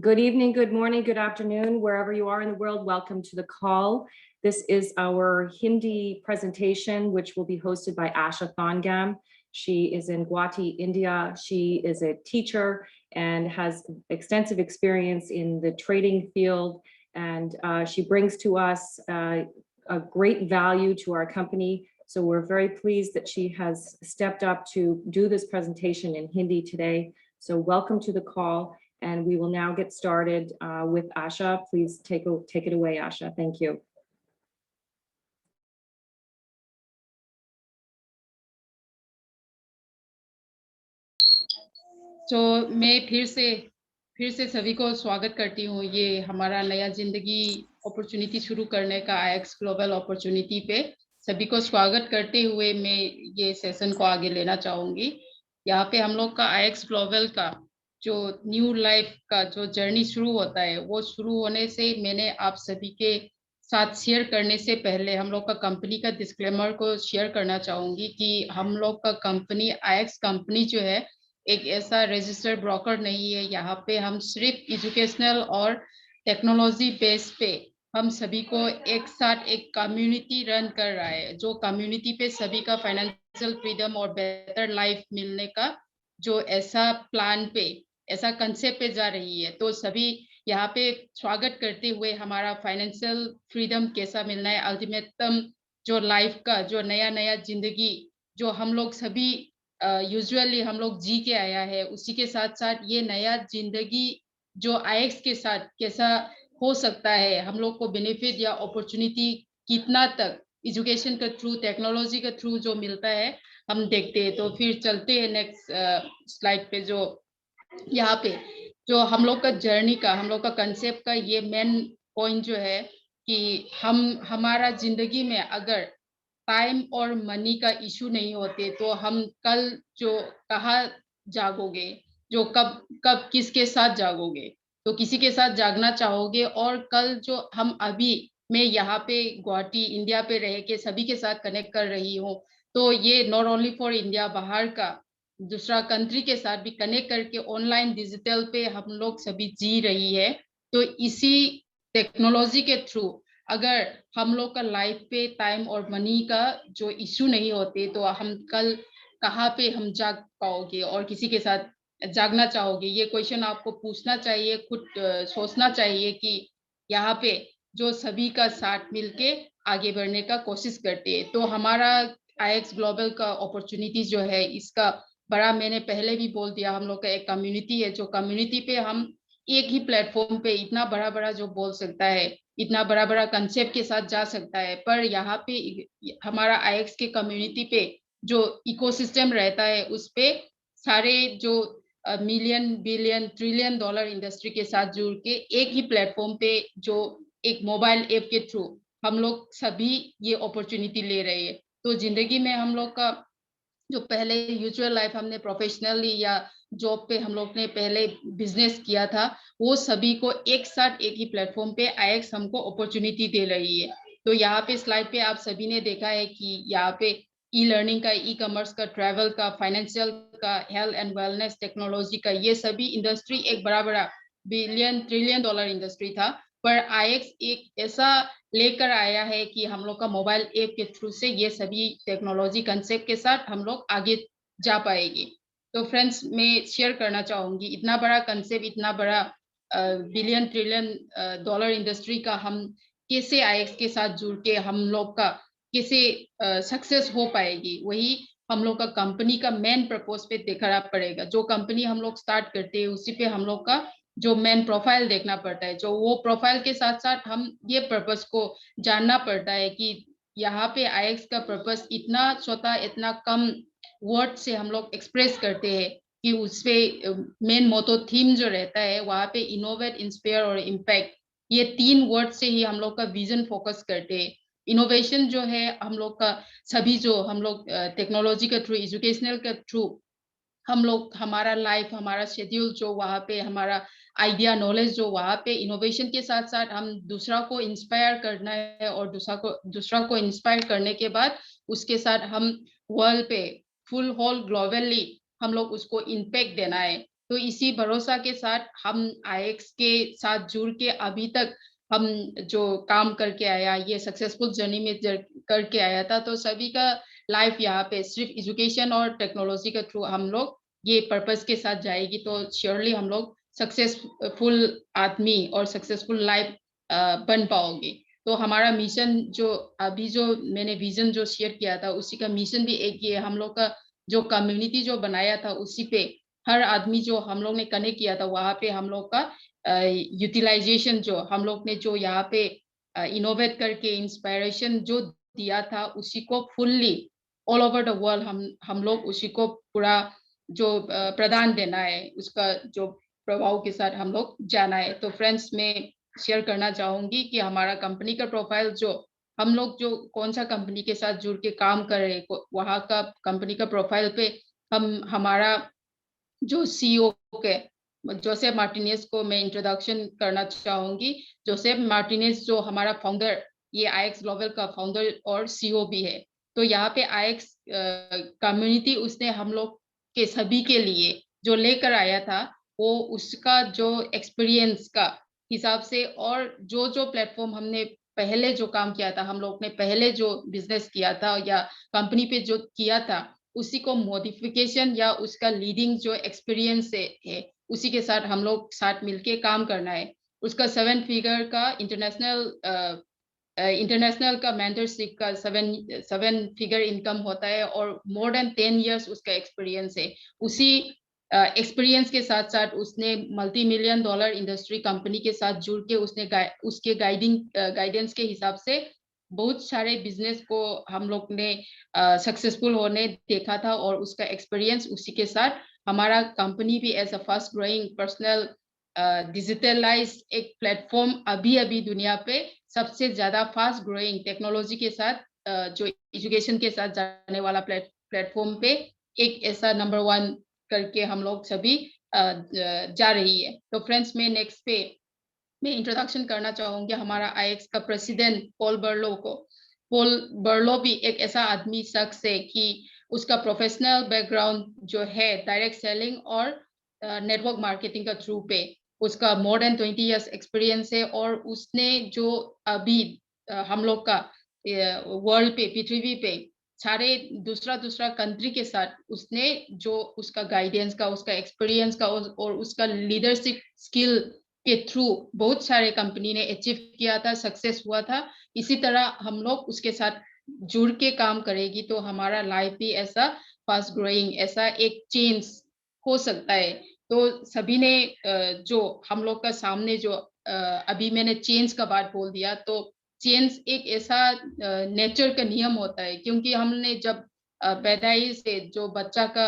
Good evening, good morning, good afternoon, wherever you are in the world. Welcome to the call. This is our Hindi presentation, which will be hosted by Asha Thongam. She is in Guwahati, India. She is a teacher and has extensive experience in the trading field. And she brings to us a great value to our company. So we're very pleased that she has stepped up to do this presentation in Hindi today. So welcome to the call. And we will now get started with Asha. Please take it away, Asha. Thank you. तो मैं फिर से सभी को स्वागत करती हूँ ये हमारा नया जिंदगी अपॉर्चुनिटी शुरू करने का IX ग्लोबल अपॉर्चुनिटी पे सभी को स्वागत करते हुए मैं ये सेशन को आगे लेना चाहूंगी। यहाँ पे हम लोग का IX ग्लोबल का जो न्यू लाइफ का जो जर्नी शुरू होता है वो शुरू होने से मैंने आप सभी के साथ शेयर करने से पहले हम लोग का कंपनी का डिस्क्लेमर को शेयर करना चाहूंगी कि हम लोग का कंपनी IX कंपनी जो है एक ऐसा रजिस्टर्ड ब्रोकर नहीं है। यहाँ पे हम सिर्फ एजुकेशनल और टेक्नोलॉजी बेस पे हम सभी को एक साथ एक कम्युनिटी रन कर रहा है, जो कम्युनिटी पे सभी का फाइनेंशियल फ्रीडम और बेटर लाइफ मिलने का जो ऐसा प्लान पे ऐसा कंसेप्ट पे जा रही है। तो सभी यहाँ पे स्वागत करते हुए हमारा फाइनेंशियल फ्रीडम कैसा मिलना है, अल्टीमेटम जो लाइफ का जो नया जिंदगी जो हम लोग सभी यूजुअली हम लोग जी के आया है, उसी के साथ साथ ये नया जिंदगी जो IX के साथ कैसा हो सकता है, हम लोग को बेनिफिट या अपॉर्चुनिटी कितना तक एजुकेशन के थ्रू टेक्नोलॉजी के थ्रू जो मिलता है हम देखते हैं। तो फिर चलते हैं नेक्स्ट स्लाइड पे। जो यहाँ पे जो हम लोग का जर्नी का हम लोग का कंसेप्ट का ये मेन पॉइंट जो है कि हमारा जिंदगी में अगर टाइम और मनी का इशू नहीं होते तो हम कल जो कहाँ जागोगे, जो कब किसके साथ जागोगे, तो किसी के साथ जागना चाहोगे। और कल जो हम अभी मैं यहाँ पे गुवाहाटी इंडिया पे रह के सभी के साथ कनेक्ट कर रही हूँ, तो ये नॉट ओनली फॉर इंडिया, बाहर का दूसरा कंट्री के साथ भी कनेक्ट करके ऑनलाइन डिजिटल पे हम लोग सभी जी रही है। तो इसी टेक्नोलॉजी के थ्रू अगर हम लोग का लाइफ पे टाइम और मनी का जो इशू नहीं होते तो हम कल कहाँ पे हम जाग पाओगे और किसी के साथ जागना चाहोगे, ये क्वेश्चन आपको पूछना चाहिए, खुद सोचना चाहिए कि यहाँ पे जो सभी का साथ मिलके आगे बढ़ने का कोशिश करते हैं। तो हमारा IX ग्लोबल का अपॉर्चुनिटी जो है इसका बड़ा मैंने पहले भी बोल दिया, हम लोग का एक कम्युनिटी है, जो कम्युनिटी पे हम एक ही प्लेटफॉर्म पे इतना बड़ा जो बोल सकता है, इतना बड़ा कंसेप्ट के साथ जा सकता है। पर यहाँ पे हमारा IX के कम्युनिटी पे जो इकोसिस्टम रहता है उस पे सारे जो million billion trillion dollar industry के साथ जुड़ के एक ही प्लेटफॉर्म पे जो एक मोबाइल ऐप के थ्रू हम लोग सभी ये अपॉर्चुनिटी ले रहे हैं। तो जिंदगी में हम लोग का जो पहले यूजुअल लाइफ हमने प्रोफेशनली या जॉब पे हम लोग ने पहले बिजनेस किया था, वो सभी को एक साथ एक ही प्लेटफॉर्म पे IX हमको अपॉर्चुनिटी दे रही है। तो यहाँ पे स्लाइड पे आप सभी ने देखा है कि यहाँ पे ई लर्निंग का, ई कॉमर्स का, ट्रैवल का, फाइनेंशियल का, हेल्थ एंड वेलनेस, टेक्नोलॉजी का, ये सभी इंडस्ट्री एक बड़ा बिलियन ट्रिलियन डॉलर इंडस्ट्री था। पर IX एक ऐसा लेकर आया है कि हम लोग का मोबाइल ऐप के थ्रू से ये सभी टेक्नोलॉजी कंसेप्ट के साथ हम लोग आगे जा पाएंगे। तो फ्रेंड्स, मैं शेयर करना चाहूंगी इतना बड़ा कंसेप्ट, इतना बड़ा बिलियन ट्रिलियन डॉलर इंडस्ट्री का हम कैसे IX के साथ जुड़ के हम लोग का कैसे सक्सेस हो पाएगी, वही हम लोग का कंपनी का मेन पर्पस पे देखना पड़ेगा। जो कंपनी हम लोग स्टार्ट करते हैं उसी पे हम लोग का जो मेन प्रोफाइल देखना पड़ता है, जो वो प्रोफाइल के साथ साथ हम ये पर्पस को जानना पड़ता है कि यहाँ पे IX का पर्पस इतना छोटा, इतना कम वर्ड से हम लोग एक्सप्रेस करते हैं कि उसपे मेन मोटो थीम जो रहता है वहाँ पे इनोवेट, इंस्पायर और इम्पैक्ट, ये 3 वर्ड से ही हम लोग का विजन फोकस करते हैं। इनोवेशन जो है हम लोग का सभी जो हम लोग टेक्नोलॉजी के थ्रू, एजुकेशनल के थ्रू हम लोग हमारा लाइफ, हमारा शेड्यूल जो वहाँ पे हमारा आइडिया नॉलेज जो वहाँ पे इनोवेशन के साथ साथ हम दूसरा को इंस्पायर करना है और दूसरा को इंस्पायर करने के बाद उसके साथ हम वर्ल्ड पे फुल होल ग्लोबली हम लोग उसको इम्पैक्ट देना है। तो इसी भरोसा के साथ हम IX के साथ जुड़ के अभी तक हम जो काम करके आया, ये सक्सेसफुल जर्नी में करके आया था, तो सभी का लाइफ यहाँ पे सिर्फ एजुकेशन और टेक्नोलॉजी के थ्रू हम लोग ये पर्पस के साथ जाएगी, तो श्योरली हम लोग सक्सेसफुल आदमी और सक्सेसफुल लाइफ बन पाओगे। तो हमारा मिशन जो अभी जो मैंने विजन जो शेयर किया था, उसी का मिशन भी एक ही है। हम लोग का जो कम्युनिटी जो बनाया था, उसी पे हर आदमी जो हम लोग ने कनेक्ट किया था, वहां पे हम लोग का यूटिलाइजेशन जो हम लोग ने जो यहाँ पे इनोवेट करके इंस्पायरेशन जो दिया था, उसी को fully all over the world हम लोग उसी को पूरा जो प्रदान देना है, उसका जो प्रभाव के साथ हम लोग जाना है। तो फ्रेंड्स, मैं शेयर करना चाहूंगी कि हमारा कंपनी का प्रोफाइल जो हम लोग जो कौन सा कंपनी के साथ जुड़ के काम कर रहे हैं, वहाँ का कंपनी का प्रोफाइल पे हम हमारा जो CEO के जोसेफ मार्टिनेज को मैं इंट्रोडक्शन करना चाहूंगी। जोसेफ मार्टिनेज जो हमारा फाउंडर, ये IX ग्लोबल का फाउंडर और CEO भी है। तो यहाँ पे IX कम्युनिटी उसने हम लोग के सभी के लिए जो लेकर आया था, वो उसका जो एक्सपीरियंस का हिसाब से, और जो जो प्लेटफॉर्म हमने पहले जो काम किया था, हम लोग ने पहले जो बिजनेस किया था या कंपनी पे जो किया था, उसी को मॉडिफिकेशन या उसका लीडिंग जो एक्सपीरियंस है, उसी के साथ हम लोग साथ मिलके काम करना है। उसका 7 फिगर का इंटरनेशनल का मेंटरशिप का 7 फिगर इनकम होता है, और मोर देन 10 इयर्स उसका एक्सपीरियंस है। उसी एक्सपीरियंस के साथ साथ उसने $multi-million इंडस्ट्री कंपनी के साथ जुड़ के उसने उसके गाइडेंस के हिसाब से बहुत सारे बिजनेस को हम लोग ने सक्सेसफुल होने देखा था, और उसका एक्सपीरियंस उसी के साथ हमारा कंपनी भी as a fast growing personal digitalize एक प्लेटफॉर्म अभी दुनिया पे सबसे ज्यादा फास्ट ग्रोइंग टेक्नोलॉजी के साथ जो एजुकेशन के साथ जाने वाला प्लेटफॉर्म पे एक ऐसा नंबर 1 करके हम लोग सभी जा रही है। तो फ्रेंड्स, मैं इंट्रोडक्शन करना चाहूंगी हमारा IX का प्रेसिडेंट पॉल बर्लो को। पॉल बर्लो भी एक ऐसा आदमी शख्स है कि उसका प्रोफेशनल बैकग्राउंड जो है डायरेक्ट सेलिंग और नेटवर्क मार्केटिंग का थ्रू पे उसका मोर देन 20 इयर्स एक्सपीरियंस है, और उसने जो अभी हम लोग का वर्ल्ड पे, पृथ्वी पे सारे दूसरा कंट्री के साथ उसने जो उसका गाइडेंस का, उसका एक्सपीरियंस का और उसका लीडरशिप स्किल के थ्रू बहुत सारे कंपनी ने अचीव किया था, सक्सेस हुआ था। इसी तरह हम लोग उसके साथ जुड़ के काम करेगी तो हमारा लाइफ भी ऐसा फास्ट ग्रोइंग, ऐसा एक चेंज हो सकता है। तो सभी ने जो हम लोग का सामने जो अभी मैंने चेंज का बात बोल दिया, तो चेंज एक ऐसा नेचर का नियम होता है, क्योंकि हमने जब पैदाइश से जो बच्चा का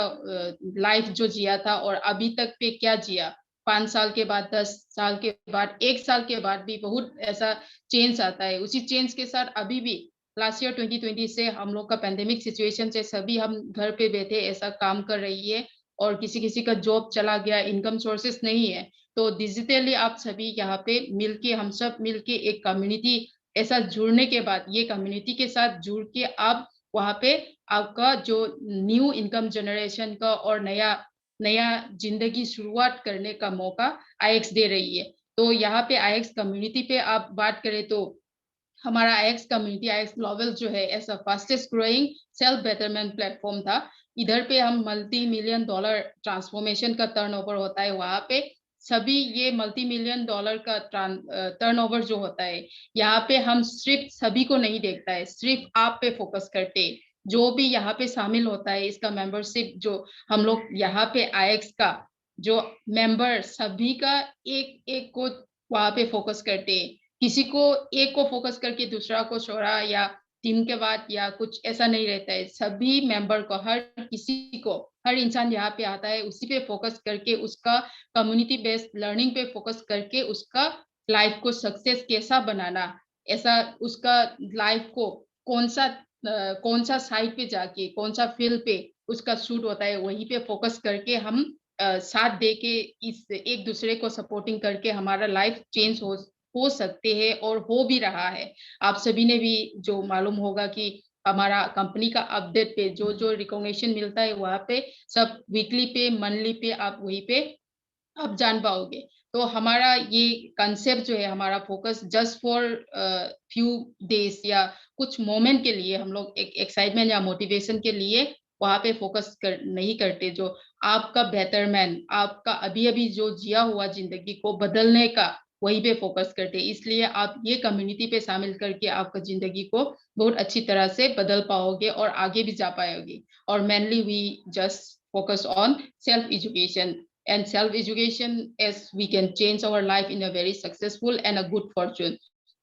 लाइफ जो जिया था और अभी तक पे क्या जिया, 5 साल के बाद, 10 साल के बाद, 1 साल के बाद भी बहुत ऐसा चेंज आता है। उसी चेंज के साथ अभी भी लास्ट ईयर 2020 से हम लोग का पैंडेमिक सिचुएशन से सभी हम घर पे बैठे ऐसा काम कर रही है, और किसी किसी का जॉब चला गया, इनकम सोर्सेस नहीं है, तो डिजिटली आप सभी यहाँ पे मिलके, हम सब मिलके एक कम्युनिटी ऐसा जुड़ने के बाद, ये कम्युनिटी के साथ जुड़ के आप वहाँ पे आपका जो न्यू इनकम जनरेशन का और नया नया जिंदगी शुरुआत करने का मौका IX दे रही है। तो यहाँ पे IX कम्युनिटी पे आप बात करें तो हमारा IX कम्युनिटी, IX ग्लोबल जो है ऐसा fastest growing self betterment platform था। इधर पे हम $multi-million ट्रांसफॉर्मेशन का टर्नओवर होता है, वहां पे सभी ये $multi-million का टर्नओवर जो होता है, यहाँ पे हम सिर्फ सभी को नहीं देखता है, सिर्फ आप पे फोकस करते हैं। जो भी यहाँ पे शामिल होता है, इसका मेंबरशिप जो हम लोग यहाँ पे IX का जो मेंबर सभी का एक एक को वहां पे फोकस करते हैं। किसी को एक को फोकस करके दूसरा को छोड़ा या टीम के बाद या कुछ ऐसा नहीं रहता है। सभी मेंबर को, हर किसी को, हर इंसान यहाँ पे आता है उसी पे फोकस करके, उसका कम्युनिटी बेस्ड लर्निंग पे फोकस करके उसका लाइफ को सक्सेस कैसा बनाना, ऐसा उसका लाइफ को कौन सा साइड पे जाके, कौन सा फील्ड पे उसका शूट होता है, वहीं पे फोकस करके हम साथ दे के इस एक दूसरे को सपोर्टिंग करके हमारा लाइफ चेंज हो सकते हैं, और हो भी रहा है। आप सभी ने भी जो मालूम होगा कि हमारा कंपनी का अपडेट पे जो जो रिकॉग्निशन मिलता है, वहाँ पे सब वीकली पे, मंथली पे आप वहीं पे आप जान पाओगे। तो हमारा ये कंसेप्ट जो है, हमारा focus just for few days या कुछ मोमेंट के लिए हम लोग एक एक्साइटमेंट या मोटिवेशन के लिए वहाँ पे फोकस नहीं करते। जो आपका बेटरमेंट, आपका अभी-अभी जो जिया हुआ ज़िंदगी को बदलने का, वहीं पे फोकस करते हैं। इसलिए आप ये कम्युनिटी पे शामिल करके आपका ज़िंदगी को बहुत अच्छी तरह से बदल पाओगे और आगे भी जा पाओगे। और mainly we just focus on self education, and self education as we can change our life in a very successful and a good fortune.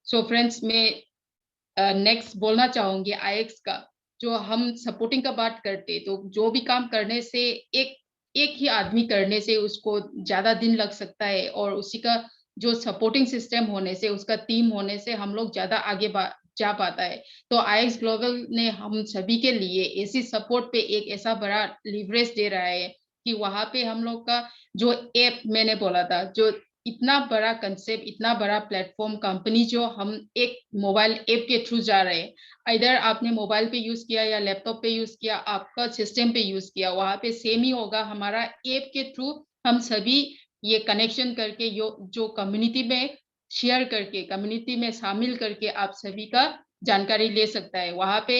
So friends, मैं नेक्स्ट बोलना चाहूंगी आईएक्स का। जो हम सपोर्टिंग का बात करते, तो जो भी काम करने से एक एक ही आदमी करने से उसको ज्यादा दिन लग सकता है, और उसी का जो सपोर्टिंग सिस्टम होने से, उसका टीम होने से हम लोग ज्यादा आगे जा पाता है। तो आईएक्स ग्लोबल ने हम सभी के लिए ऐसी सपोर्ट पे एक ऐसा बड़ा लिवरेज दे रहा है कि वहां पे हम लोग का जो ऐप मैंने बोला था, जो इतना बड़ा कंसेप्ट, इतना बड़ा प्लेटफॉर्म, कंपनी, जो हम एक मोबाइल ऐप के थ्रू जा रहे हैं। इधर आपने मोबाइल पे यूज किया या लैपटॉप पे यूज किया, आपका सिस्टम पे यूज किया, वहां पे सेम ही होगा। हमारा ऐप के थ्रू हम सभी ये कनेक्शन करके जो कम्युनिटी में शेयर करके, कम्युनिटी में शामिल करके आप सभी का जानकारी ले सकता है। वहां पे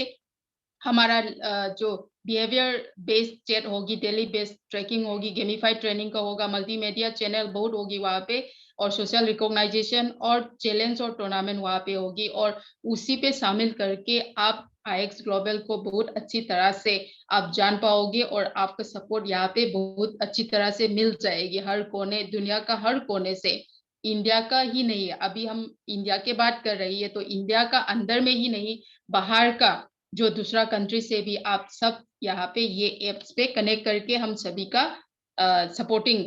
हमारा जो बिहेवियर बेस्ड चैट होगी, डेली बेस्ड ट्रैकिंग होगी, गेमिफाइड ट्रेनिंग का होगा, मल्टीमीडिया चैनल बोर्ड होगी वहाँ पे, और सोशल रिकॉग्नाइजेशन और चैलेंज और टूर्नामेंट वहाँ पे होगी। और उसी पे शामिल करके आप आईएक्स ग्लोबल को बहुत अच्छी तरह से आप जान पाओगे, और आपका सपोर्ट यहाँ पे बहुत अच्छी तरह से मिल जाएगी। हर कोने, दुनिया का हर कोने से, इंडिया का ही नहीं है, अभी हम इंडिया के बात कर रही है, तो इंडिया का अंदर में ही नहीं, बाहर का जो दूसरा कंट्री से भी आप सब यहाँ पे ये एप्स पे कनेक्ट करके हम सभी का सपोर्टिंग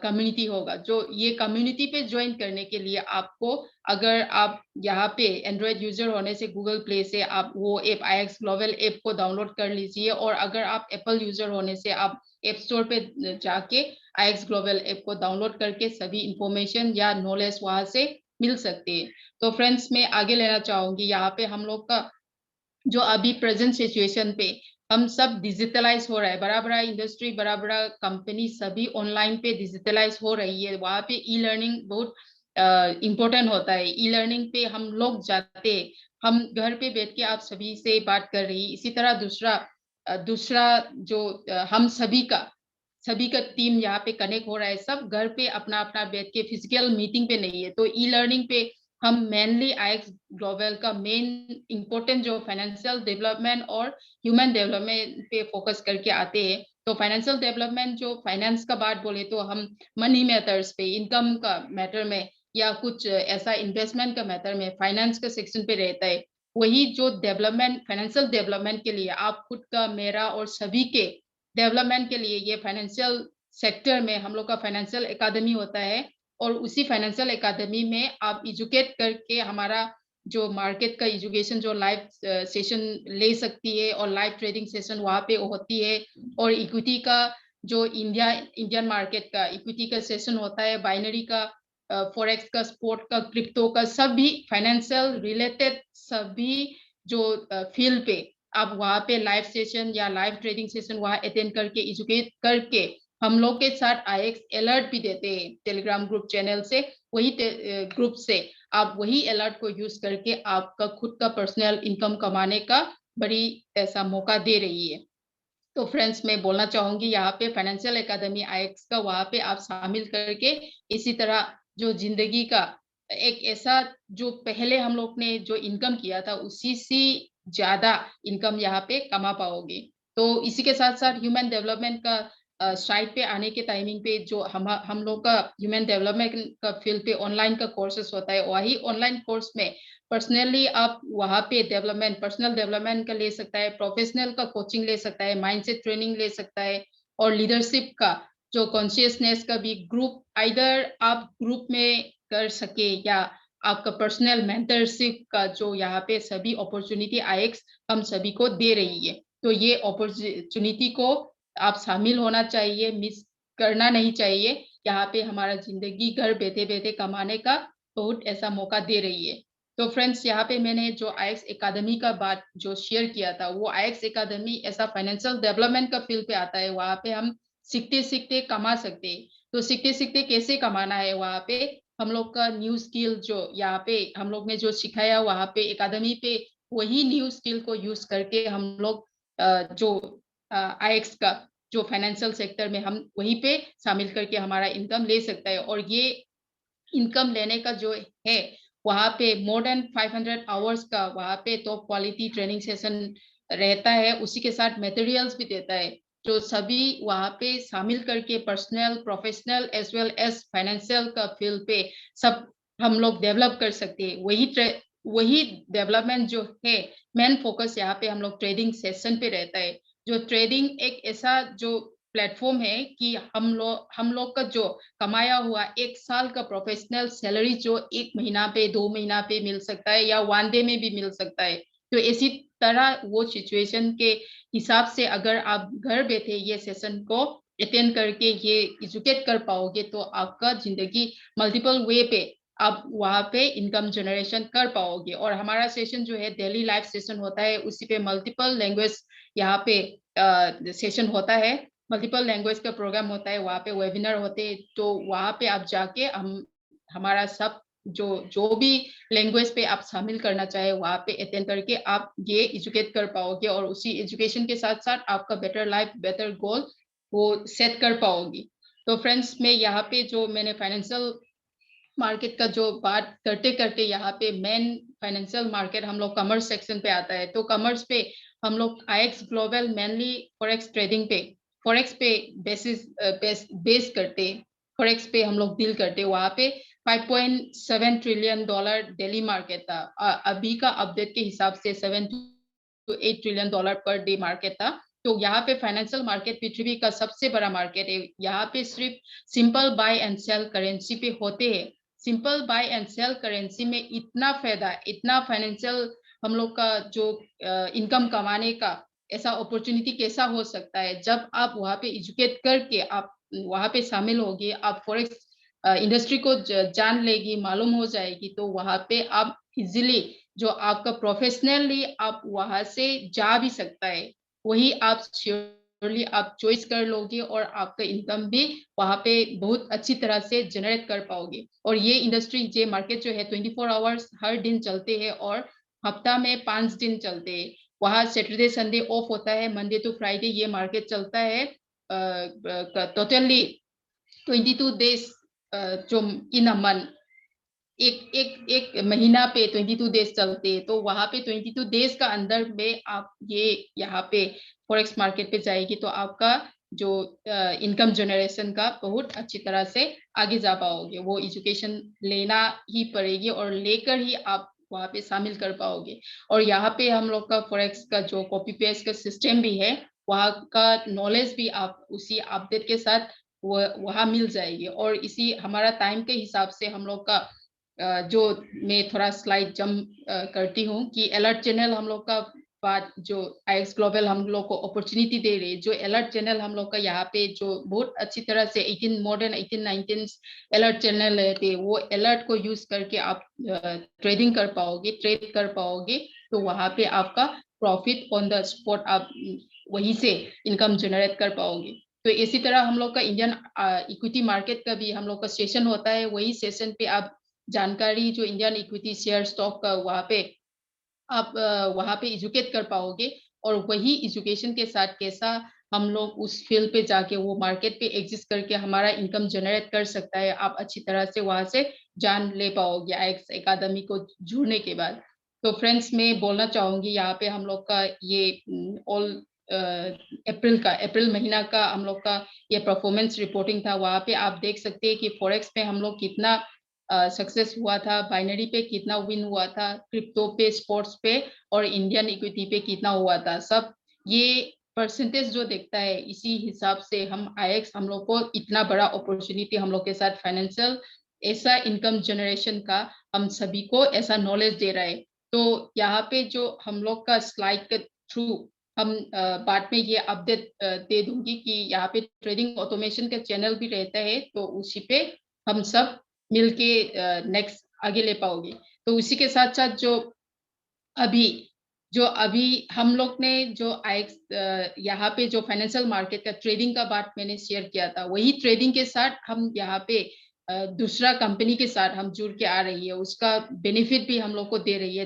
कम्युनिटी होगा। जो ये कम्युनिटी पे ज्वाइन करने के लिए आपको, अगर आप यहाँ पे एंड्रॉयड यूजर होने से गूगल प्ले से आप वो ऐप आईएक्स ग्लोबल ऐप को डाउनलोड कर लीजिए, और अगर आप एप्पल यूजर होने से आप ऐप स्टोर पे जाके आईएक्स ग्लोबल ऐप को डाउनलोड करके सभी इंफॉर्मेशन या नॉलेज वहां से मिल सकती है। तो फ्रेंड्स, मैं आगे लेना चाहूंगी, यहाँ पे हम लोग का जो अभी प्रेजेंट सिचुएशन पे हम सब डिजिटलाइज हो रहा है, बड़ा बड़ा इंडस्ट्री, बड़ा बड़ा कंपनी सभी ऑनलाइन पे डिजिटलाइज हो रही है। वहां पे ई लर्निंग बहुत इम्पोर्टेंट होता है। ई लर्निंग पे हम लोग जाते, हम घर पे बैठ के आप सभी से बात कर रही, इसी तरह दूसरा जो हम सभी का टीम यहाँ पे कनेक्ट हो रहा है, सब घर पे अपना अपना बैठ के, फिजिकल मीटिंग पे नहीं है। तो ई लर्निंग पे हम मेनली आईएक्स ग्लोबल का मेन इंपॉर्टेंट जो फाइनेंशियल डेवलपमेंट और ह्यूमन डेवलपमेंट पे फोकस करके आते हैं। तो फाइनेंशियल डेवलपमेंट, जो फाइनेंस का बात बोले तो हम मनी मैटर्स पे, इनकम का मैटर में, या कुछ ऐसा इन्वेस्टमेंट का मैटर में फाइनेंस का सेक्शन पे रहता है। वही जो डेवलपमेंट, फाइनेंशियल डेवलपमेंट के लिए आप खुद का, मेरा और सभी के डेवलपमेंट के लिए ये फाइनेंशियल सेक्टर में हम लोग का फाइनेंशियल एकेडमी होता है। और उसी फाइनेंशियल एकेडमी में आप एजुकेट करके हमारा जो मार्केट का एजुकेशन, जो लाइव सेशन ले सकती है, और लाइव ट्रेडिंग सेशन वहाँ पे होती है। और इक्विटी का जो इंडियन मार्केट का इक्विटी का सेशन होता है, बाइनरी का, फॉरेक्स का, स्पोर्ट का, क्रिप्टो का, सभी फाइनेंशियल रिलेटेड सभी जो फील्ड पे आप वहाँ पे लाइव सेशन या लाइव ट्रेडिंग सेशन वहाँ अटेंड करके, एजुकेट करके हम लोग के साथ आईएक्स अलर्ट भी देते हैं टेलीग्राम ग्रुप चैनल से। वही ग्रुप से आप वही अलर्ट को यूज करके आपका खुद का पर्सनल इनकम कमाने का बड़ी ऐसा मौका दे रही है। तो फ्रेंड्स, मैं बोलना चाहूंगी यहाँ पे फाइनेंशियल एकेडमी आईएक्स का, वहाँ पे आप शामिल करके इसी तरह जो जिंदगी का एक ऐसा, जो पहले हम लोग ने जो इनकम किया था उसी से ज्यादा इनकम यहाँ पे कमा पाओगे। तो इसी के साथ साथ ह्यूमन डेवलपमेंट का साइड पे आने के टाइमिंग पे, जो हम लोग का ह्यूमन डेवलपमेंट का फील्ड पे ऑनलाइन का कोर्सेस होता है, वही ऑनलाइन कोर्स में पर्सनली आप वहाँ पे डेवलपमेंट, पर्सनल डेवलपमेंट का ले सकता है, प्रोफेशनल का कोचिंग ले सकता है, माइंडसेट ट्रेनिंग ले सकता है, और लीडरशिप का जो कॉन्शियसनेस का भी ग्रुप, आइदर आप ग्रुप में कर सके, या आपका पर्सनल मेंटरशिप का जो यहाँ पे सभी अपॉर्चुनिटी आईएक्स हम सभी को दे रही है। तो ये अपॉर्चुनिटी को आप शामिल होना चाहिए, मिस करना नहीं चाहिए। यहाँ पे हमारा जिंदगी घर बैठे बैठे कमाने का बहुत ऐसा मौका दे रही है। तो फ्रेंड्स, यहाँ पे मैंने जो आईएक्स एकेडमी का बात जो शेयर किया था, वो आईएक्स एकेडमी ऐसा फाइनेंशियल डेवलपमेंट का फील्ड पे आता है। वहाँ पे हम सीखते सीखते कमा सकते हैं। तो सीखते सीखते कैसे कमाना है, वहाँ पे हम लोग का न्यू स्किल जो यहाँ पे हम लोग ने जो सिखाया वहाँ पे एकेडमी पे, वही न्यू स्किल को यूज करके हम लोग जो आईएक्स का जो फाइनेंशियल सेक्टर में हम वहीं पे शामिल करके हमारा इनकम ले सकता है। और ये इनकम लेने का जो है, वहाँ पे मोर देन 500 आवर्स का वहाँ पे टॉप क्वालिटी ट्रेनिंग सेशन रहता है, उसी के साथ मटेरियल्स भी देता है, जो सभी वहाँ पे शामिल करके personal professional as well as financial का फील्ड पे सब हम लोग डेवलप कर सकते हैं। वही डेवलपमेंट जो है, मेन फोकस यहाँ पे हम लोग ट्रेडिंग सेशन पे रहता है। जो ट्रेडिंग एक ऐसा जो प्लेटफॉर्म है कि हम लोग का जो कमाया हुआ 1 साल का प्रोफेशनल सैलरी जो 1 महीना पे 2 महीना पे मिल सकता है या 1 डे में भी मिल सकता है। तो इसी तरह वो सिचुएशन के हिसाब से अगर आप घर बैठे ये सेशन को अटेंड करके ये एजुकेट कर पाओगे, तो आपका जिंदगी मल्टीपल वे पे आप वहाँ पे इनकम जनरेशन कर पाओगे। और हमारा सेशन जो है डेली लाइव सेशन होता है, उसी पे मल्टीपल लैंग्वेज यहाँ पे सेशन होता है, मल्टीपल लैंग्वेज का प्रोग्राम होता है, वहाँ पे वेबिनार होते हैं। तो वहाँ पे आप जाके हम हमारा सब जो जो भी लैंग्वेज पे आप शामिल करना चाहे वहाँ पे अटेंड करके आप ये एजुकेट कर पाओगे, और उसी एजुकेशन के साथ साथ आपका बेटर लाइफ बेटर गोल वो सेट कर पाओगी। तो फ्रेंड्स, मैं यहाँ पे जो मैंने फाइनेंशियल मार्केट का जो बात करते करते यहाँ पे मेन फाइनेंशियल मार्केट हम लोग कॉमर्स सेक्शन पे आता है। तो कॉमर्स पे हम लोग आईएक्स ग्लोबल मेनली फॉरेक्स ट्रेडिंग पे फॉरेक्स पे बेस करते, फॉरेक्स पे हम लोग डील करते। वहाँ पे 5.7 ट्रिलियन डॉलर डेली मार्केट था। अभी का अपडेट के हिसाब से 7 to 8 trillion dollar per day market था। तो यहाँ पे फाइनेंशियल मार्केट पृथ्वी का सबसे बड़ा मार्केट है। यहाँ पे सिर्फ simple buy and sell currency पे होते हैं। Simple buy and sell currency में इतना फायदा, इतना फाइनेंशियल हम लोग का जो इनकम कमाने का ऐसा अपॉर्चुनिटी कैसा हो सकता है, जब आप वहाँ पे एजुकेट करके आप वहाँ पे शामिल होगी, आप फॉरेक्स इंडस्ट्री को जान लेगी, मालूम हो जाएगी, तो वहाँ पे आप इजिली जो आपका प्रोफेशनली आप वहाँ से जा भी सकता है, वही आप श्योरली आप चॉइस कर लोगे और आपका इनकम भी वहाँ पे बहुत अच्छी तरह से जनरेट कर पाओगे। और ये इंडस्ट्री ये मार्केट जो है 24 आवर्स हर दिन चलते हैं, और हफ्ता में 5 दिन चलते हैं। वहाँ सैटरडे संडे ऑफ होता है, मंडे टू फ्राइडे ये मार्केट चलता है। टोटली 22 डेज जो इन अ मंथ, एक एक एक महीना पे 22 डेज चलते हैं। तो वहां पे 22 डेज का अंदर में आप ये यहाँ पे फॉरेक्स मार्केट पे जाएगी, तो आपका जो इनकम जनरेशन का बहुत अच्छी तरह से आगे जा पाओगे। वो एजुकेशन लेना ही पड़ेगी और लेकर ही आप वहाँ पे शामिल कर पाओगे। और यहाँ पे हम लोग का फॉरेक्स का जो कॉपी पेस्ट का सिस्टम भी है, वहाँ का नॉलेज भी आप उसी अपडेट के साथ वहाँ मिल जाएगी। और इसी हमारा टाइम के हिसाब से हम लोग का जो मैं थोड़ा स्लाइड जंप करती हूँ कि अलर्ट चैनल हम लोग का बात जो आईएक्स ग्लोबल हम लोग को अपॉर्चुनिटी दे रही है। जो अलर्ट चैनल हम लोग का यहाँ पे जो बहुत अच्छी तरह से 18 मॉडर्न 18-19 अलर्ट चैनल रहते हैं, वो अलर्ट को यूज करके आप ट्रेडिंग कर पाओगे, ट्रेड कर पाओगे। तो वहाँ पे आपका प्रॉफिट ऑन द स्पॉट आप वहीं से इनकम जनरेट कर पाओगे। तो इसी तरह हम लोग का इंडियन इक्विटी मार्केट का भी हम लोग का सेशन होता है। वही सेशन पे आप जानकारी जो इंडियन इक्विटी शेयर स्टॉक का वहाँ पे आप वहाँ पे एजुकेट कर पाओगे। और वही एजुकेशन के साथ कैसा हम लोग उस फील्ड पे जाके वो मार्केट पे एग्जिस्ट करके हमारा इनकम जनरेट कर सकता है, आप अच्छी तरह से वहां से जान ले पाओगे आईएक्स एकेडमी को जुड़ने के बाद। तो फ्रेंड्स, मैं बोलना चाहूंगी यहाँ पे हम लोग का ये ऑल अप्रैल महीना का हम लोग का ये परफॉर्मेंस रिपोर्टिंग था। वहाँ पे आप देख सकते हैं कि फॉरेक्स पे हम लोग कितना सक्सेस हुआ था, बाइनरी पे कितना विन हुआ था, क्रिप्टो पे, स्पोर्ट्स पे और इंडियन इक्विटी पे कितना हुआ था। सब ये परसेंटेज जो देखता है, इसी हिसाब से हम आईएक्स हम लोग को इतना बड़ा अपॉर्चुनिटी हम लोग के साथ फाइनेंशियल ऐसा इनकम जनरेशन का हम सभी को ऐसा नॉलेज दे रहा है। तो यहाँ पे जो हम लोग का स्लाइड के थ्रू हम बाद में ये अपडेट दे दूंगी कि यहाँ पे ट्रेडिंग ऑटोमेशन का चैनल भी रहता है, तो उसी पे हम सब मिलके नेक्स्ट आगे ले पाओगे। तो उसी के साथ साथ जो अभी जो अभी हम लोग ने जो यहाँ पे जो फाइनेंशियल मार्केट का ट्रेडिंग का बात मैंने शेयर किया था, वही ट्रेडिंग के साथ हम यहाँ पे दूसरा कंपनी के साथ हम जुड़ के आ रही है, उसका बेनिफिट भी हम लोग को दे रही है।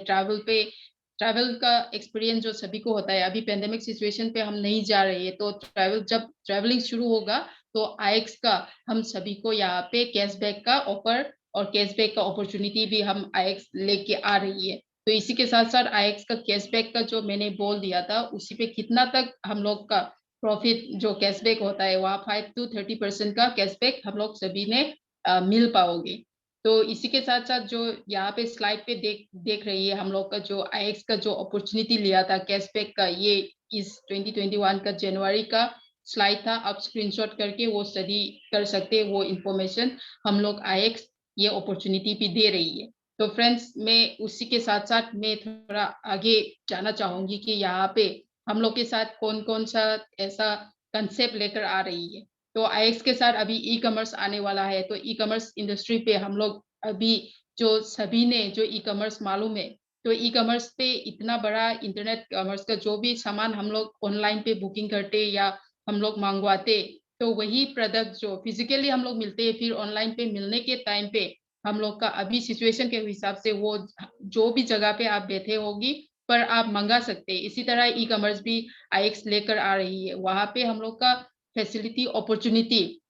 ट्रैवल का एक्सपीरियंस जो सभी को होता है, अभी पेंडेमिक सिचुएशन पे हम नहीं जा रहे हैं, तो जब ट्रैवलिंग शुरू होगा तो आईएक्स का हम सभी को यहाँ पे कैशबैक का ऑफर और कैशबैक का अपॉर्चुनिटी भी हम आईएक्स लेके आ रही है। तो इसी के साथ साथ आईएक्स का कैशबैक का जो मैंने बोल दिया था, उसी पे कितना तक हम लोग का प्रॉफिट जो कैशबैक होता है, वहाँ 5 to 30% का कैशबैक हम लोग सभी ने मिल पाओगे। तो इसी के साथ साथ जो यहाँ पे स्लाइड पे देख रही है, हम लोग का जो आईएक्स का जो अपॉर्चुनिटी लिया था कैशबैक का, ये इस 2021 का जनवरी का स्लाइड था। आप स्क्रीनशॉट करके वो स्टडी कर सकते हैं, वो इंफॉर्मेशन हम लोग आईएक्स ये अपॉर्चुनिटी भी दे रही है। तो फ्रेंड्स, मैं उसी के साथ साथ मैं थोड़ा आगे जाना चाहूंगी कि यहाँ पे हम लोग के साथ कौन कौन सा ऐसा कंसेप्ट लेकर आ रही है। तो आईएक्स के साथ अभी ई कॉमर्स आने वाला है, तो ई कॉमर्स इंडस्ट्री पे हम लोग अभी जो सभी ने जो ई कॉमर्स मालूम है, तो ई कॉमर्स पे इतना बड़ा इंटरनेट कॉमर्स का जो भी सामान हम लोग ऑनलाइन पे बुकिंग करते या हम लोग मंगवाते, तो वही प्रोडक्ट जो फिजिकली हम लोग मिलते हैं, फिर ऑनलाइन पे मिलने के टाइम पे हम लोग का अभी सिचुएशन के हिसाब से वो जो भी जगह पे आप बैठे होगी पर आप मंगा सकते हैं। इसी तरह ई कॉमर्स भी आईएक्स लेकर आ रही है। वहां पे हम लोग का फैसिलिटी अपॉर्चुनिटी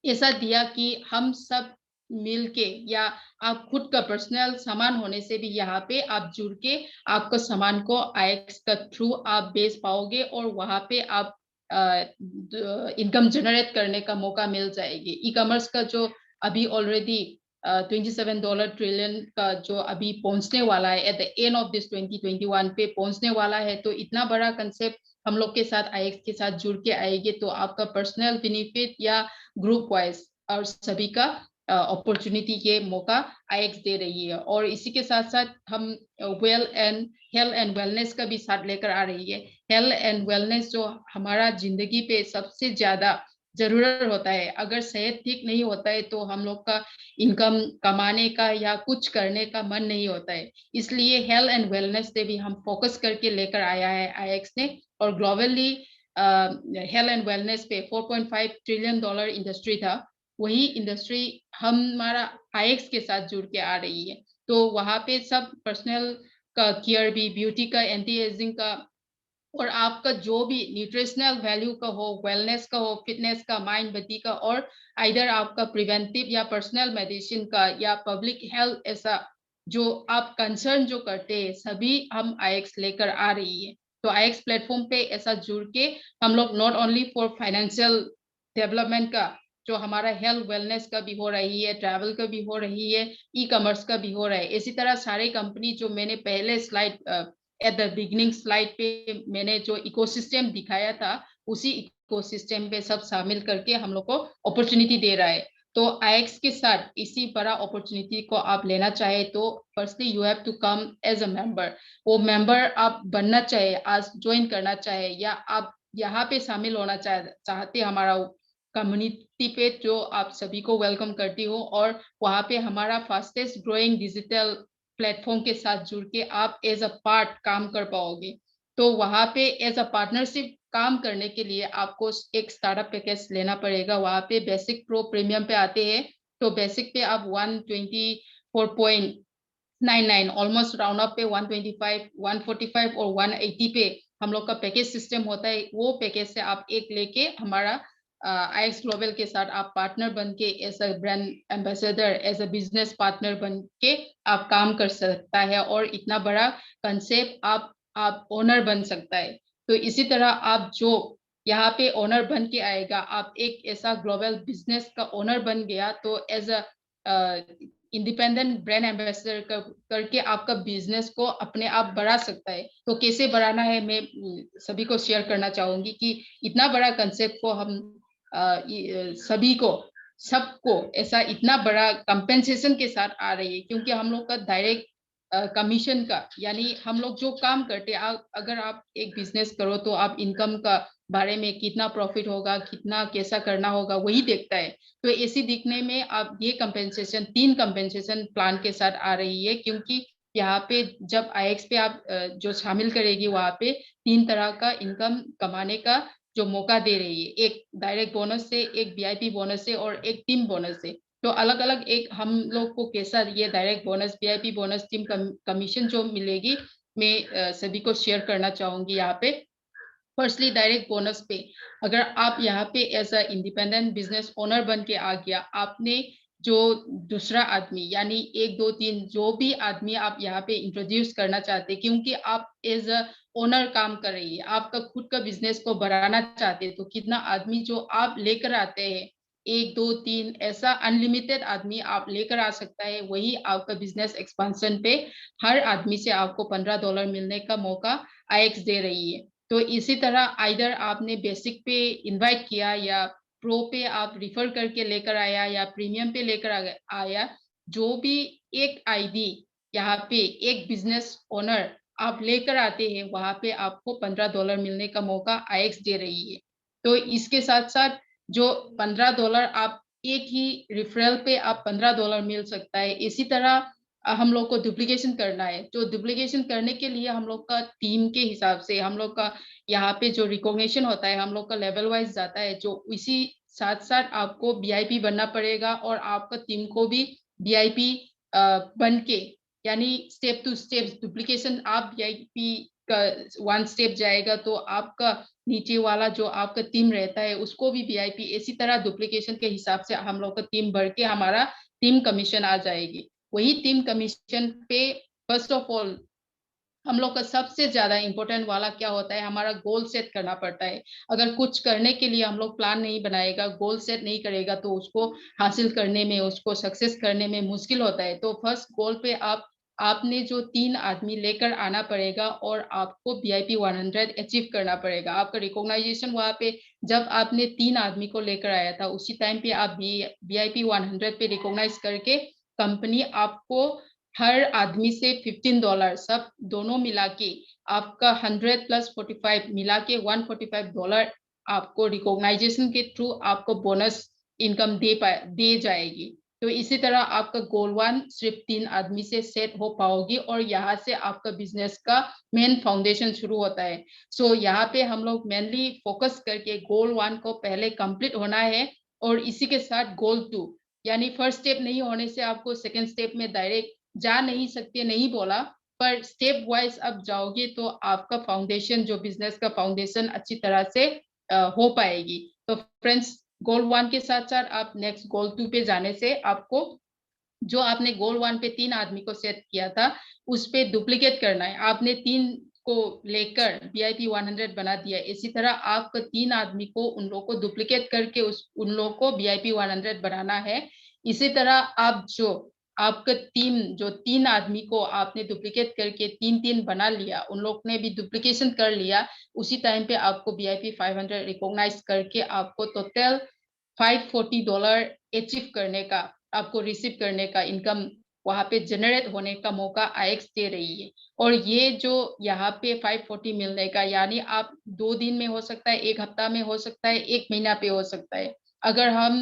ऐसा दिया कि हम सब मिलके या आप खुद का पर्सनल सामान होने से भी यहाँ पे आप जुड़ के आपका सामान को आईएक्स का थ्रू आप बेच पाओगे और वहां पे आप इनकम जनरेट करने का मौका मिल जाएगी। ई कॉमर्स का जो अभी ऑलरेडी $27 ट्रिलियन का जो अभी पहुंचने वाला है, at the end of this 2021 पे पहुंचने वाला है, तो इतना बड़ा कंसेप्ट हम लोग के साथ आईएक्स के साथ जुड़ के आएंगे, तो आपका पर्सनल बेनिफिट या ग्रुप वाइज और सभी का अपॉर्चुनिटी ये मौका आईएक्स दे रही है। और इसी के साथ साथ हम हेल्थ एंड वेलनेस का भी साथ लेकर आ रही है। हेल्थ एंड वेलनेस जो हमारा जिंदगी पे सबसे ज्यादा जरूरत होता है, अगर सेहत ठीक नहीं होता है तो हम लोग का इनकम कमाने का या कुछ करने का मन नहीं होता है। इसलिए हेल्थ एंड वेलनेस पे भी हम फोकस करके लेकर आया है आईएक्स ने। और ग्लोबली हेल्थ एंड वेलनेस पे $4.5 ट्रिलियन इंडस्ट्री था, वही इंडस्ट्री हमारा आईएक्स के साथ जुड़ के आ रही है। तो वहां पे सब पर्सनल का केयर भी, ब्यूटी का, एंटी एजिंग का, और आपका जो भी न्यूट्रिशनल वैल्यू का हो, वेलनेस का हो, फिटनेस का, माइंड बॉडी का, और आइदर आपका प्रिवेंटिव या पर्सनल मेडिसिन का या पब्लिक हेल्थ, ऐसा जो आप कंसर्न जो करते हैं, सभी हम आईएक्स लेकर आ रही है। तो आईएक्स प्लेटफॉर्म पे ऐसा जुड़ के हम लोग not only for financial development का, जो हमारा हेल्थ वेलनेस का भी हो रही है, ट्रैवल का भी हो रही है, ई कॉमर्स का भी हो रहा है। इसी तरह सारे कंपनी जो मैंने पहले slide at the beginning slide पे मैंने जो इकोसिस्टम दिखाया था, उसी इकोसिस्टम पे सब शामिल करके हम लोग को अपॉर्चुनिटी दे रहा है। तो आईएक्स के साथ इसी बड़ा अपॉर्चुनिटी को आप लेना चाहे तो firstly you have to come as a member. वो मेंबर आप बनना चाहे, आज ज्वाइन करना चाहे, या आप यहाँ पे शामिल होना चाहते हमारा कम्युनिटी पे, जो आप सभी को वेलकम करती हो, और वहाँ पे हमारा फास्टेस्ट ग्रोइंग डिजिटल प्लेटफॉर्म के साथ जुड़ के आप एज अ पार्ट काम कर पाओगे। तो वहाँ पे एज अ पार्टनरशिप काम करने के लिए आपको एक स्टार्टअप पैकेज लेना पड़ेगा। वहाँ पे बेसिक, प्रो, प्रीमियम पे आते हैं। तो बेसिक पे आप 124.99, ऑलमोस्ट राउंड अप पे 125, 145 और 180 पे हम लोग का पैकेज सिस्टम होता है। वो पैकेज से आप एक लेके हमारा आईएक्स ग्लोबल के साथ आप पार्टनर बन के as a brand ambassador, as a business partner बन के आप काम कर सकता है, और इतना बड़ा कंसेप्ट आप ओनर बन सकता है। तो इसी तरह आप जो यहाँ पे ओनर बन के आएगा, आप एक ऐसा ग्लोबल बिजनेस का ओनर बन गया, तो as a independent brand ambassador करके आपका बिजनेस को अपने आप बढ़ा सकता है। तो कैसे बढ़ाना है, मैं सभी को शेयर करना चाहूंगी कि इतना बड़ा कंसेप्ट को हम सभी को, सबको ऐसा इतना बड़ा कंपेंसेशन के साथ आ रही है, क्योंकि हम लोग का डायरेक्ट कमीशन का, यानी हम लोग जो काम करते हैं, अगर आप एक बिजनेस करो तो आप इनकम का बारे में कितना प्रॉफिट होगा, कितना कैसा करना होगा, वही देखता है। तो ऐसी दिखने में आप ये कंपेंसेशन, 3 कंपेंसेशन प्लान के साथ आ रही है, क्योंकि यहाँ पे जब IX पे आप जो शामिल करेगी वहाँ पे 3 तरह का इनकम कमाने का जो मौका दे रही है, एक डायरेक्ट बोनस से, एक VIP बोनस से और एक टीम बोनस से। तो अलग-अलग एक हम लोग को कैसा ये direct bonus, VIP bonus, team commission जो मिलेगी, मैं सभी को शेयर करना चाहूंगी यहाँ पे। फर्स्टली डायरेक्ट बोनस पे अगर आप यहाँ पे as a independent business owner बन के आ गया, आपने जो दूसरा आदमी यानी 1 2 3 जो भी आदमी आप यहाँ पे इंट्रोड्यूस करना चाहते हैं, क्योंकि आप एज अ ओनर काम कर रही है, आपका खुद का बिजनेस को बढ़ाना चाहते हैं, तो कितना आदमी जो आप लेकर आते हैं 1 2 3 ऐसा अनलिमिटेड आदमी आप लेकर आ सकता है, वही आपका बिजनेस एक्सपांशन पे हर आदमी से आपको $15 मिलने का मौका IX दे रही है। तो इसी तरह आइदर आपने बेसिक पे इनवाइट किया या प्रो पे आप रिफर करके लेकर आया या प्रीमियम पे लेकर आया, जो भी एक आईडी यहाँ पे एक बिजनेस ओनर आप लेकर आते हैं, वहां पे आपको $15 मिलने का मौका IX दे रही है। तो इसके साथ साथ जो $15 आप एक ही रिफरल पे आप $15 मिल सकता है। इसी तरह हम लोग को डुप्लीकेशन करना है, तो डुप्लीकेशन करने के लिए हम लोग का टीम के हिसाब से हम लोग का यहाँ पे जो रिकॉग्निशन होता है, हम लोग का लेवल वाइज जाता है, जो इसी साथ साथ आपको VIP बनना पड़ेगा और आपका टीम को भी VIP बन के, यानी स्टेप टू स्टेप डुप्लीकेशन, आप VIP का 1 स्टेप जाएगा तो आपका नीचे वाला जो आपका टीम रहता है उसको भी VIP, इसी तरह डुप्लीकेशन के हिसाब से हम लोग का टीम बढ़ के हमारा टीम कमीशन आ जाएगी। वही टीम कमीशन पे फर्स्ट ऑफ ऑल हम लोग का सबसे ज्यादा इंपॉर्टेंट वाला क्या होता है, हमारा गोल सेट करना पड़ता है। अगर कुछ करने के लिए हम लोग प्लान नहीं बनाएगा, गोल सेट नहीं करेगा, तो उसको हासिल करने में, उसको सक्सेस करने में मुश्किल होता है। तो फर्स्ट गोल पे आपने जो 3 आदमी लेकर आना पड़ेगा और आपको VIP 100 अचीव करना पड़ेगा। आपका रिकॉग्नाइजेशन वहां पे जब आपने 3 आदमी को लेकर आया था, उसी टाइम पे आप VIP 100 पे रिकॉग्नाइज करके कंपनी आपको हर आदमी से $15 सब दोनों मिला के आपका 100 प्लस 45 मिला के $145 आपको रिकॉग्नाइजेशन के थ्रू आपको बोनस इनकम दे जाएगी। तो इसी तरह आपका गोल 1 सिर्फ 3 आदमी से सेट हो पाओगी और यहाँ से आपका बिजनेस का मेन फाउंडेशन शुरू होता है। सो यहाँ पे हम लोग मेनली फोकस करके गोल 1 को पहले कंप्लीट होना है और इसी के साथ गोल 2, यानी फर्स्ट स्टेप नहीं होने से आपको सेकेंड स्टेप में डायरेक्ट जा नहीं सकते नहीं बोला, पर स्टेप वाइज अब जाओगे तो आपका फाउंडेशन जो बिजनेस का फाउंडेशन अच्छी तरह से हो पाएगी। तो फ्रेंड्स, गोल 1 के साथ साथ आप नेक्स्ट गोल 2 पे जाने से आपको जो आपने गोल 1 पे 3 आदमी को सेट किया था उस पे डुप्लीकेट करना है। आपने 3 को लेकर VIP 100 बना दिया, इसी तरह आपको 3 आदमी को उन लोगों को डुप्लीकेट करके उन लोगों को VIP 100 बनाना है। इसी तरह आप जो आपका टीम जो 3 आदमी को आपने डुप्लीकेट करके 3-3 बना लिया, उन लोग ने भी डुप्लीकेशन कर लिया, उसी टाइम पे आपको VIP 500 रिकॉग्नाइज करके आपको टोटल $540 अचीव करने का, आपको रिसीव करने का इनकम वहां पे जनरेट होने का मौका IX दे रही है। और ये जो यहाँ पे 540 मिलने का, यानी आप 2 दिन में हो सकता है, 1 हफ्ता में हो सकता है, 1 महीना पे हो सकता है। अगर हम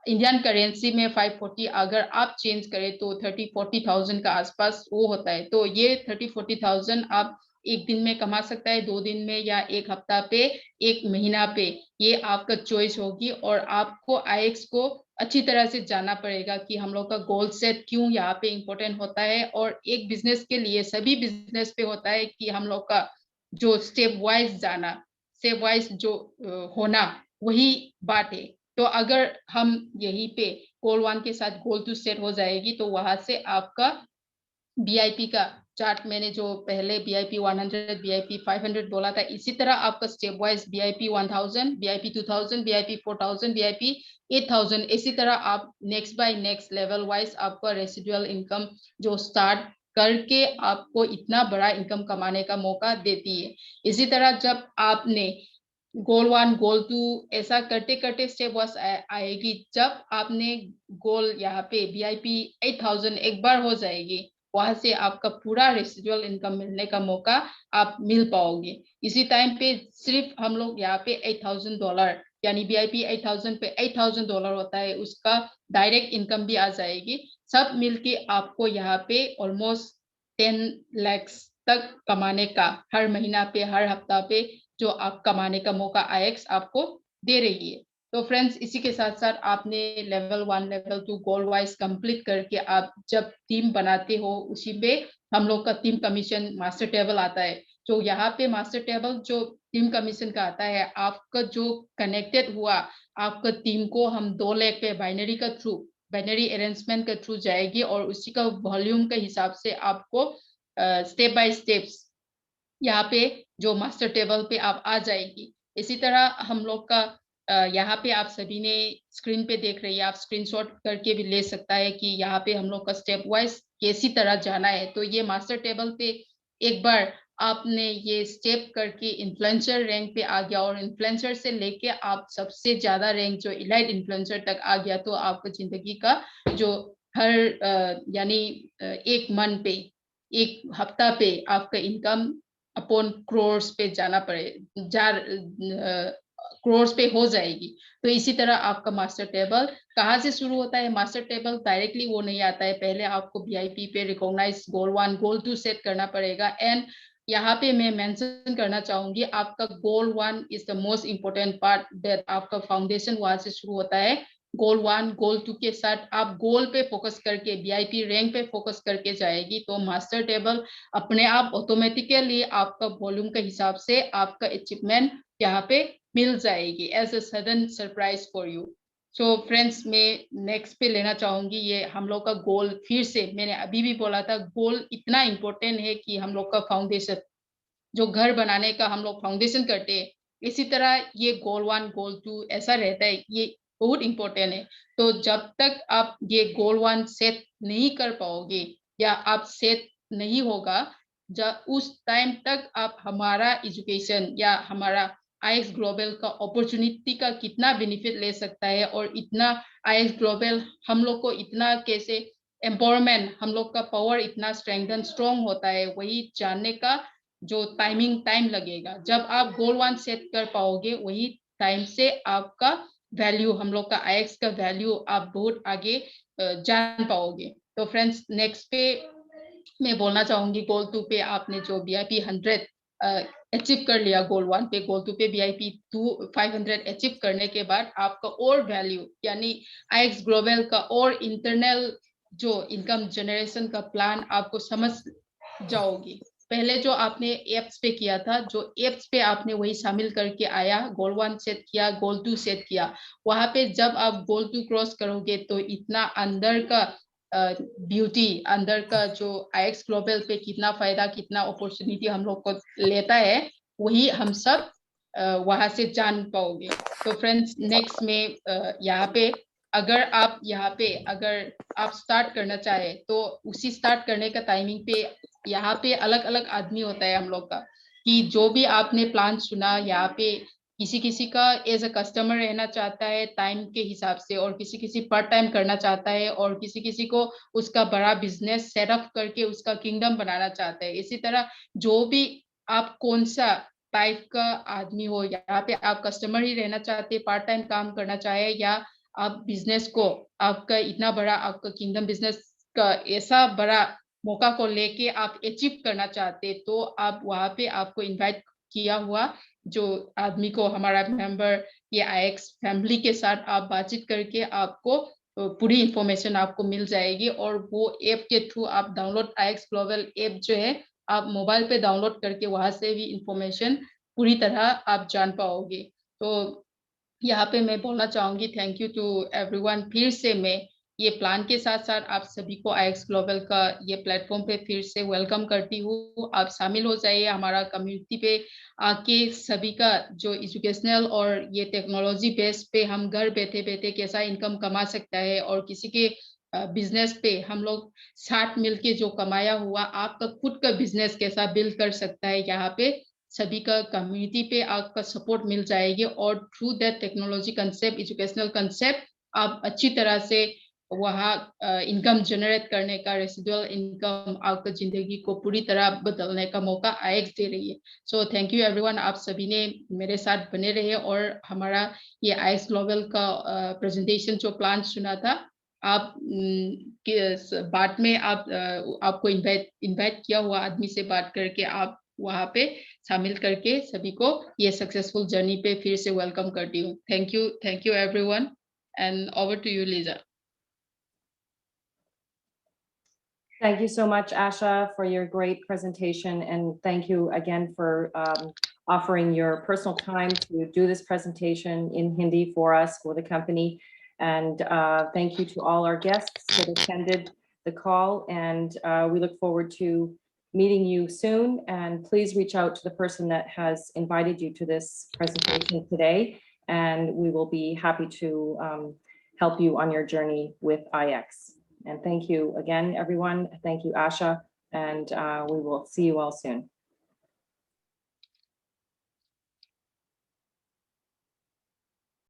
इंडियन करेंसी में 540 अगर आप चेंज करें तो 30-40,000 का आसपास वो होता है। तो ये 30-40,000 आप 1 दिन में कमा सकता है, 2 दिन में या 1 हफ्ता पे, 1 महीना पे, ये आपका चॉइस होगी। और आपको IX को अच्छी तरह से जानना पड़ेगा कि हम लोग का गोल सेट क्यों यहाँ पे इम्पोर्टेंट होता है। और एक बिजनेस के लिए, सभी बिजनेस पे होता है कि हम लोग का जो स्टेप वाइज जाना, स्टेप वाइज जो होना, वही बात है। तो अगर हम यहीं पे गोल 1 के साथ गोल 2 सेट हो जाएगी तो वहां से आपका VIP का चार्ट, मैंने जो पहले VIP 100 VIP 500 बोला था, इसी तरह आपका step wise VIP 1000 VIP 2000 VIP 4000 VIP 8000, इसी तरह आप next by next level wise आपका रेसिडुअल इनकम जो स्टार्ट करके आपको इतना बड़ा इनकम कमाने का मौका देती है। इसी तरह जब आपने गोल 1 गोल 2 ऐसा करते करते स्टेप वाइज आएगी, जब आपने गोल यहाँ पे VIP 8000 एक बार हो जाएगी, वहां से आपका पूरा रेसिडुअल इनकम मिलने का मौका आप मिल पाओगे। इसी टाइम पे सिर्फ हम लोग यहाँ पे $8000, यानी VIP 8000 पे $8000 होता है, उसका डायरेक्ट इनकम भी आ जाएगी। सब मिलके आपको यहाँ पे ऑलमोस्ट 10 लाख तक कमाने का, हर महीना पे, हर हफ्ता पे जो आप कमाने का मौका IX आपको दे रही है। तो फ्रेंड्स, इसी के साथ साथ आपने लेवल 1 लेवल 2 गोल वाइज कंप्लीट करके आप जब टीम बनाते हो, उसी पे हम लोग का टीम कमीशन मास्टर टेबल आता है। तो यहाँ पे मास्टर टेबल जो टीम कमीशन का आता है, आपका जो कनेक्टेड हुआ आपका टीम को हम 2 लाख पे बाइनरी अरेंजमेंट के थ्रू जाएगी और उसी का वॉल्यूम के हिसाब से आपको स्टेप बाय स्टेप्स यहाँ पे जो मास्टर टेबल पे आप आ जाएगी। इसी तरह हम लोग का यहाँ पे आप सभी ने स्क्रीन पे देख रही है, आप स्क्रीनशॉट करके भी ले सकता है कि यहाँ पे हम लोग का स्टेप वाइज कैसी तरह जाना है। तो ये मास्टर टेबल पे एक बार आपने ये स्टेप करके इन्फ्लुएंसर रैंक पे आ गया और इन्फ्लुएंसर से लेके आप सबसे ज्यादा रैंक जो इलाइट इन्फ्लुएंसर तक आ गया, तो आपका जिंदगी का जो हर यानी एक मंथ पे, एक हफ्ता पे आपका इनकम अपॉन क्रोर्स पे जाना क्रोर्स पे हो जाएगी। तो इसी तरह आपका मास्टर टेबल कहाँ से शुरू होता है? मास्टर टेबल डायरेक्टली वो नहीं आता है, पहले आपको VIP पे रिकॉग्नाइज गोल 1 गोल 2 सेट करना पड़ेगा। एंड यहाँ पे मैं मेंशन करना चाहूंगी, आपका गोल 1 is the most important part, that आपका फाउंडेशन वहां से शुरू होता है। गोल 1 गोल 2 के साथ आप गोल पे फोकस करके VIP रैंक पे फोकस करके जाएगी, तो मास्टर टेबल अपने आप ऑटोमेटिकली आपका वॉल्यूम के हिसाब से आपका अचीवमेंट यहाँ पे मिल जाएगी as a sudden surprise for you. So friends, मैं नेक्स्ट पे लेना चाहूंगी, ये हम लोग का गोल, फिर से मैंने अभी भी बोला था, गोल इतना इंपॉर्टेंट है कि हम लोग का फाउंडेशन, जो घर बनाने का हम लोग फाउंडेशन करते हैं, इसी तरह ये गोल 1 गोल 2 ऐसा रहता है, ये बहुत इंपॉर्टेंट है। तो जब तक आप ये गोल 1 सेट नहीं कर पाओगे या आप सेट नहीं होगा, जब उस टाइम तक आप हमारा एजुकेशन या हमारा IX ग्लोबल का अपॉर्चुनिटी का कितना बेनिफिट ले सकता है और इतना IX ग्लोबल हम लोग को इतना कैसे एम्पावरमेंट, हम लोग का पावर इतना स्ट्रॉन्ग होता है, वही जानने का जो टाइम लगेगा। जब आप गोल 1 सेट कर पाओगे, वही टाइम से आपका वैल्यू, हम लोग का IX का वैल्यू आप बहुत आगे जान पाओगे। तो फ्रेंड्स, नेक्स्ट पे मैं बोलना चाहूंगी, गोल 2 पे आपने जो VIP 100 अचीव कर लिया गोल 1 पे, गोल 2 पे VIP 500 अचीव करने के बाद आपका और वैल्यू यानी IX ग्लोबल का और इंटरनल जो इनकम जनरेशन का प्लान आपको समझ जाओगी। पहले जो आपने एप्स पे किया था, जो एप्स पे आपने वही शामिल करके आया, गोल 1 सेट किया, गोल 2 सेट किया, वहां पे जब आप गोल 2 क्रॉस करोगे तो इतना अंदर का ब्यूटी, अंदर का जो IX ग्लोबल पे कितना फायदा, कितना अपॉर्चुनिटी हम लोग को लेता है, वही हम सब वहां से जान पाओगे। तो फ्रेंड्स, नेक्स्ट में यहाँ पे अगर आप स्टार्ट करना चाहे, तो उसी स्टार्ट करने का टाइमिंग पे यहाँ पे अलग अलग आदमी होता है हम लोग का, कि जो भी आपने प्लान चुना, यहाँ पे किसी किसी का एज अ कस्टमर रहना चाहता है टाइम के हिसाब से, और किसी किसी पार्ट टाइम करना चाहता है, और किसी किसी को उसका बड़ा बिजनेस सेटअप करके उसका किंगडम बनाना चाहता है। इसी तरह जो भी आप कौन सा टाइप का आदमी हो, यहाँ पे आप कस्टमर ही रहना चाहते, पार्ट टाइम काम करना चाहे, या आप बिजनेस को, आपका इतना बड़ा आपका किंगडम बिजनेस का ऐसा बड़ा मौका को लेके आप अचीव करना चाहते, तो आप वहां पे आपको इनवाइट किया हुआ जो आदमी को, हमारा मेंबर, ये IX फैमिली के साथ आप बातचीत करके आपको पूरी इंफॉर्मेशन आपको मिल जाएगी। और वो ऐप के थ्रू आप डाउनलोड, IX ग्लोबल ऐप जो है, आप मोबाइल पे डाउनलोड करके वहां से भी इंफॉर्मेशन पूरी तरह आप जान पाओगे। तो यहाँ पे मैं बोलना चाहूंगी, थैंक यू टू एवरीवन। फिर से मैं ये प्लान के साथ साथ आप सभी को IX ग्लोबल का ये प्लेटफॉर्म पे फिर से वेलकम करती हूँ। आप शामिल हो जाइए हमारा कम्युनिटी पे आके, सभी का जो एजुकेशनल और ये टेक्नोलॉजी बेस पे हम घर बैठे बैठे कैसा इनकम कमा सकता है, और किसी के बिजनेस पे हम लोग साथ मिलके जो कमाया हुआ आपका खुद का बिजनेस कैसा बिल्ड कर सकता है, यहाँ पे सभी का कम्युनिटी पे आपका सपोर्ट मिल जाएगी। और through that technology concept, educational concept, आप अच्छी तरह से वहाँ इनकम जनरेट करने का, रेसिडुअल इनकम आपका जिंदगी को पूरी तरह बदलने का मौका IX दे रही है। सो थैंक यू एवरीवन, आप सभी ने मेरे साथ बने रहे और हमारा ये IX ग्लोबल का प्रेजेंटेशन जो प्लान सुना था, आप बात में आपको इनवाइट किया हुआ आदमी से बात करके आप वहाँ पे शामिल करके सभी को ये सक्सेसफुल जर्नी पे फिर से वेलकम करती हूँ। Thank you everyone and over to you Lisa. Thank you so much, Asha, for your great presentation. And thank you again for offering your personal time to do this presentation in Hindi for us, for the company. And thank you to all our guests that attended the call. And we look forward to meeting you soon. And please reach out to the person that has invited you to this presentation today. And we will be happy to help you on your journey with IX. And thank you again, everyone. Thank you, Asha, and we will see you all soon.